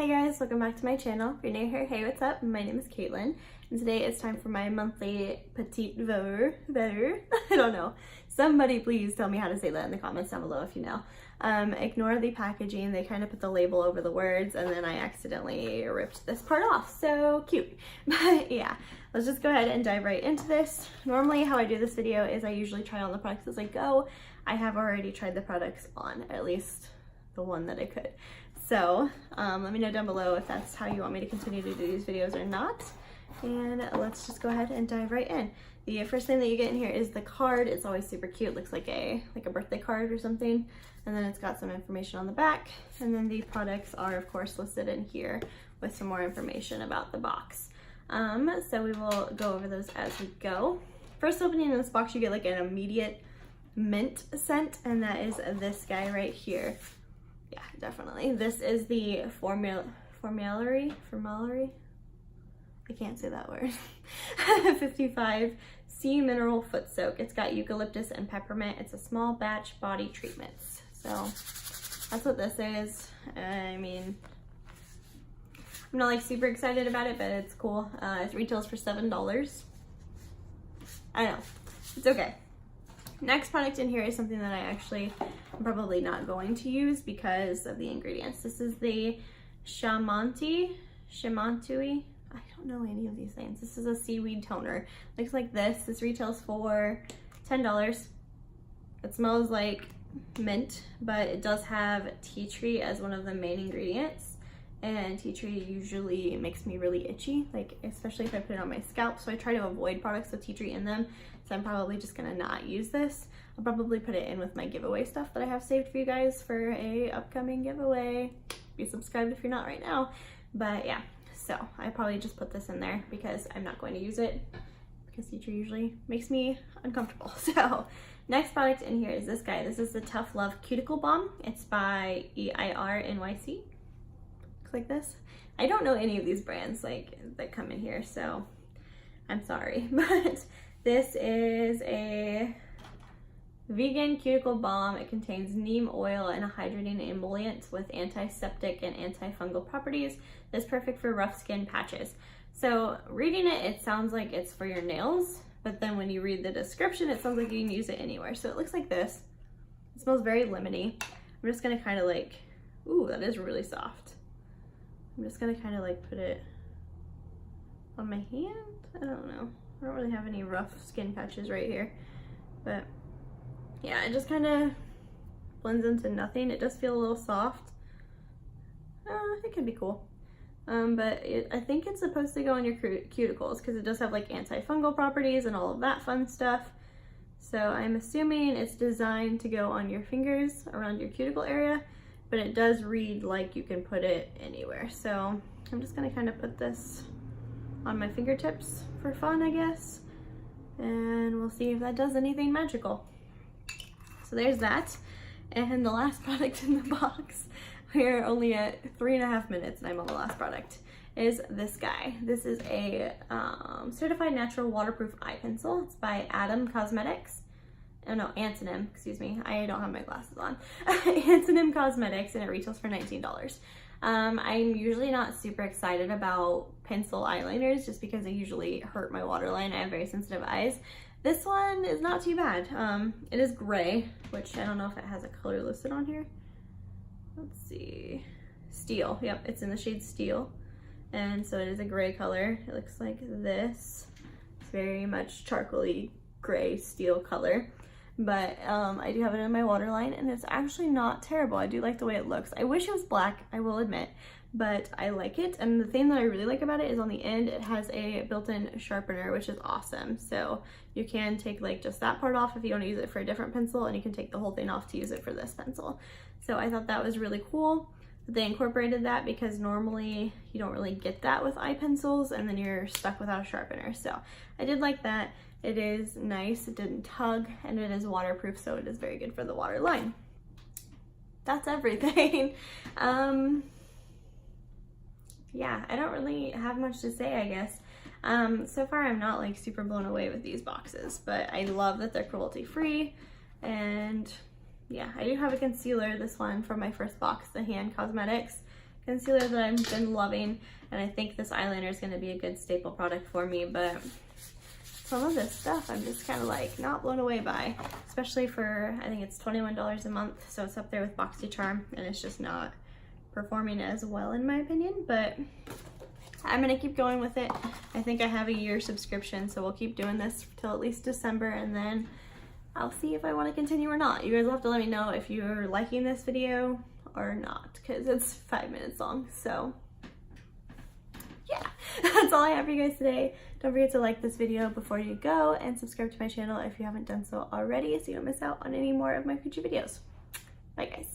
Hey guys, welcome back to my channel. If you're new here, hey, what's up? My name is Caitlin, and today it's time for my monthly Petit Vour. I don't know. Somebody please tell me how to say that in the comments down below if you know. Ignore the packaging. They kind of put the label over the words, and then I accidentally ripped this part off. So cute. But yeah, let's just go ahead and dive right into this. Normally how I do this video is I usually try on the products as I go. I have already tried the products on, at least the one that I could. So let me know down below if that's how you want me to continue to do these videos or not. And let's just go ahead and dive right in. The first thing that you get in here is the card. It's always super cute. It looks like a birthday card or something. And then it's got some information on the back. And then the products are of course listed in here with some more information about the box. So we will go over those as we go. First opening in this box, you get like an immediate mint scent, and that is this guy right here. Yeah, definitely. This is the formulary. I can't say that word. 55 Sea Mineral Foot Soak. It's got eucalyptus and peppermint. It's a small batch body treatments. So that's what this is. I mean, I'm not like super excited about it, but it's cool. It retails for $7. I know, it's okay. Next product in here is something that I actually am probably not going to use because of the ingredients. This is the Shimantui. I don't know any of these names. This is a seaweed toner. Looks like this. This retails for $10. It smells like mint, but it does have tea tree as one of the main ingredients. And tea tree usually makes me really itchy, like especially if I put it on my scalp. So I try to avoid products with tea tree in them. So I'm probably just gonna not use this. I'll probably put it in with my giveaway stuff that I have saved for you guys for a upcoming giveaway. Be subscribed if you're not right now. But yeah, so I probably just put this in there because I'm not going to use it because tea tree usually makes me uncomfortable. So next product in here is this guy. This is the Tough Love Cuticle Balm. It's by EIR NYC. Looks like this. I don't know any of these brands like that come in here, so I'm sorry, but this is a vegan cuticle balm. It contains neem oil and a hydrating emollient with antiseptic and antifungal properties. It's perfect for rough skin patches. So reading it, it sounds like it's for your nails, but then when you read the description, it sounds like you can use it anywhere. So it looks like this. It smells very lemony. I'm just gonna kind of like, ooh, that is really soft. I'm just gonna kind of like put it on my hand. I don't know. I don't really have any rough skin patches right here, but yeah, it just kind of blends into nothing. It does feel a little soft. It could be cool. But I think it's supposed to go on your cuticles because it does have like antifungal properties and all of that fun stuff. So I'm assuming it's designed to go on your fingers around your cuticle area, but it does read like you can put it anywhere. So I'm just gonna kind of put this on my fingertips for fun, I guess, and we'll see if that does anything magical. So there's that. And the last product in the box, we're only at 3.5 minutes and I'm on the last product, is this guy. This is a certified natural waterproof eye pencil. It's by Antonym, excuse me. I don't have my glasses on. Antonym Cosmetics, and it retails for $19. I'm usually not super excited about pencil eyeliners just because they usually hurt my waterline. I have very sensitive eyes. This one is not too bad. It is gray, which I don't know if it has a color listed on here. Let's see. Steel. Yep, it's in the shade Steel. And so it is a gray color. It looks like this. It's very much charcoaly gray steel color. But I do have it in my waterline, and it's actually not terrible. I do like the way it looks. I wish it was black, I will admit, but I like it. And the thing that I really like about it is on the end, it has a built-in sharpener, which is awesome. So you can take like just that part off if you want to use it for a different pencil, and you can take the whole thing off to use it for this pencil. So I thought that was really cool that they incorporated that, because normally you don't really get that with eye pencils, and then you're stuck without a sharpener. So I did like that. It is nice, it didn't tug, and it is waterproof, so it is very good for the water line. That's everything. Yeah, I don't really have much to say, I guess. So far I'm not like super blown away with these boxes, but I love that they're cruelty free, and yeah, I do have a concealer, this one from my first box, the Hand Cosmetics concealer that I've been loving, and I think this eyeliner is going to be a good staple product for me, but some of this stuff I'm just kind of like not blown away by, especially for, I think it's $21 a month, so it's up there with BoxyCharm, and it's just not performing as well in my opinion, but I'm gonna keep going with it. I think I have a year subscription, so we'll keep doing this till at least December, and then I'll see if I want to continue or not. You guys will have to let me know if you're liking this video or not, because it's 5 minutes long. So yeah, that's all I have for you guys today. Don't forget to like this video before you go, and subscribe to my channel if you haven't done so already, so you don't miss out on any more of my future videos. Bye guys.